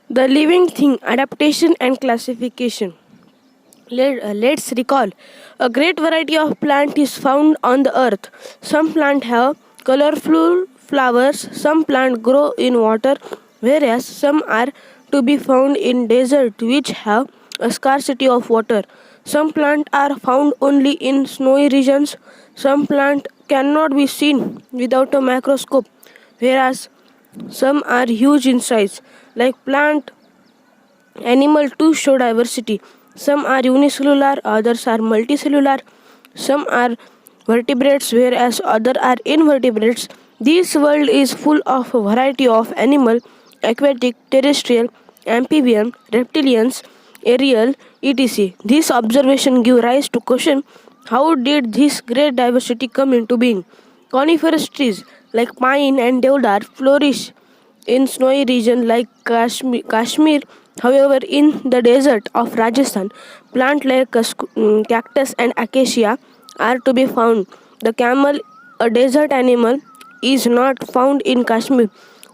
The living thing, adaptation and classification. Let's recall. A great variety of plant is found on the earth. Some plants have colorful flowers, some plants grow in water, whereas some are to be found in desert which have a scarcity of water. Some plants are found only in snowy regions. Some plants cannot be seen without a microscope, whereas some are huge in size, like plant animal to show diversity. Some are unicellular, others are multicellular. Some are vertebrates, whereas others are invertebrates. This world is full of a variety of animal, aquatic, terrestrial, amphibian, reptilians, aerial, etc. This observation give rise to question: how did this great diversity come into being? Coniferous trees like pine and deodar flourish in snowy region like Kashmir. However, in the desert of Rajasthan, plants like cactus and acacia are to be found. The camel, a desert animal, is not found in Kashmir.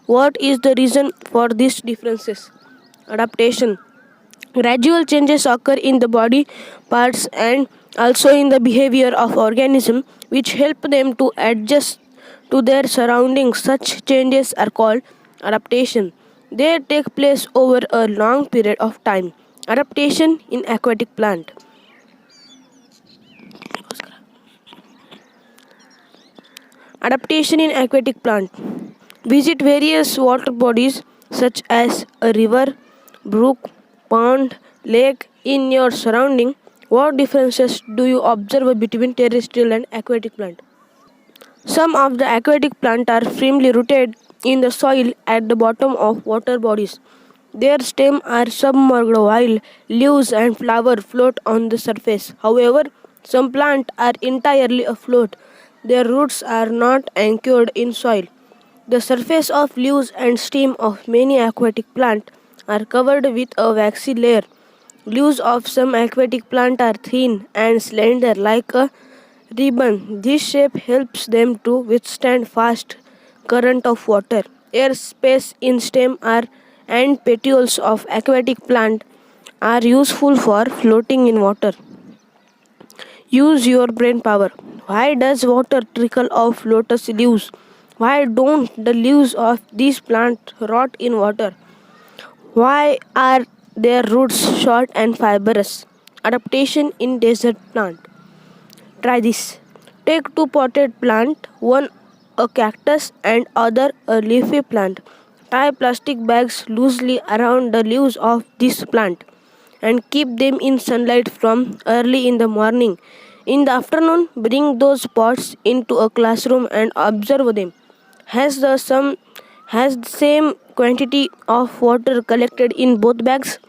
What is the reason for these differences? Adaptation. Gradual changes occur in the body parts and also in the behavior of organism which help them to adjust to their surroundings. Such changes are called adaptation. They take place over a long period of time. Adaptation in aquatic plant. Adaptation in aquatic plant. Visit various water bodies such as a river, brook, pond, lake in your surrounding. What differences do you observe between terrestrial and aquatic plant? Some of the aquatic plants are firmly rooted in the soil at the bottom of water bodies. Their stems are submerged while leaves and flowers float on the surface. However, some plants are entirely afloat. Their roots are not anchored in soil. The surface of leaves and stem of many aquatic plants are covered with a waxy layer. Leaves of some aquatic plants are thin and slender like a ribbon. This shape helps them to withstand fast current of water. Air space in stem are and petioles of aquatic plant are useful for floating in water. Use your brain power. Why does water trickle off lotus leaves? Why don't the leaves of these plants rot in water? Why are their roots short and fibrous? Adaptation in desert plant. Try this. Take two potted plant, one a cactus and other a leafy plant. Tie plastic bags loosely around the leaves of this plant and keep them in sunlight from early in the morning. In the afternoon, bring those pots into a classroom and observe them. Has the same quantity of water collected in both bags?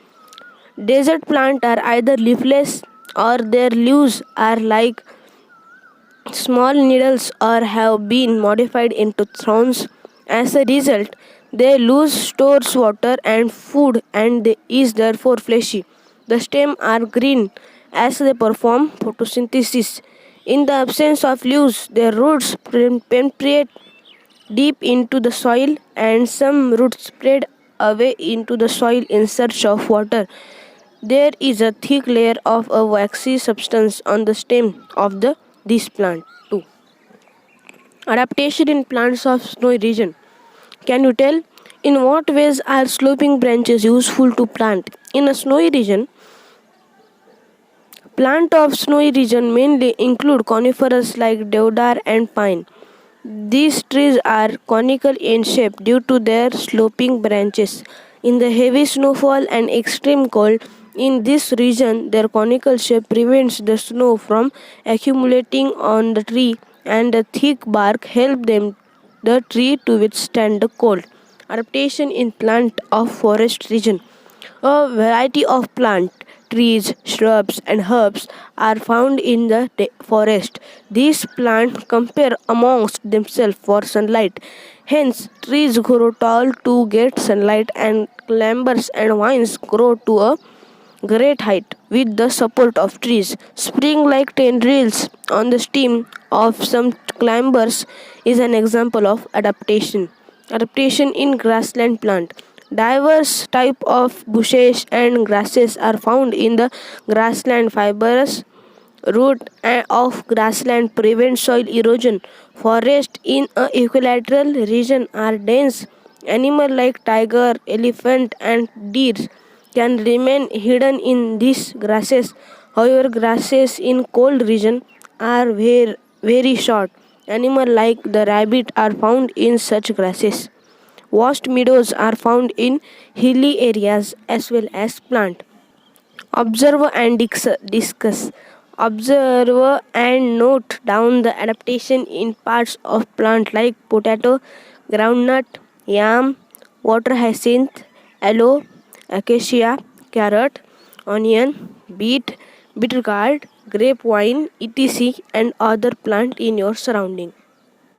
Desert plants are either leafless or their leaves are like small needles or have been modified into thorns. As a result, they lose stores water and food and they is therefore fleshy. The stems are green as they perform photosynthesis. In the absence of leaves, their roots penetrate deep into the soil and some roots spread away into the soil in search of water. There is a thick layer of a waxy substance on the stem of this plant too. Adaptation in plants of snowy region. Can you tell in what ways are sloping branches useful to plant? In a snowy region, plants of snowy region mainly include conifers like deodar and pine. These trees are conical in shape due to their sloping branches. In the heavy snowfall and extreme cold in this region, their conical shape prevents the snow from accumulating on the tree, and the thick bark help the tree to withstand the cold. Adaptation in plant of forest region. A variety of plant, trees, shrubs, and herbs are found in the forest. These plants compare amongst themselves for sunlight. Hence, trees grow tall to get sunlight, and climbers and vines grow to a great height with the support of trees. Spring like tendrils on the stem of some climbers is an example of adaptation. Adaptation in grassland plant. Diverse type of bushes and grasses are found in the grassland. Fibrous root of grassland prevent soil erosion. Forests in a equilateral region are dense. Animals like tiger, elephant, and deer can remain hidden in these grasses. However, grasses in cold region are very short. Animals like the rabbit are found in such grasses. Vast meadows are found in hilly areas as well as plant. Observe and discuss. Observe and note down the adaptation in parts of plant like potato, groundnut, yam, water hyacinth, aloe, acacia, carrot, onion, beet, bitter gourd, grapevine, etc. and other plant in your surrounding.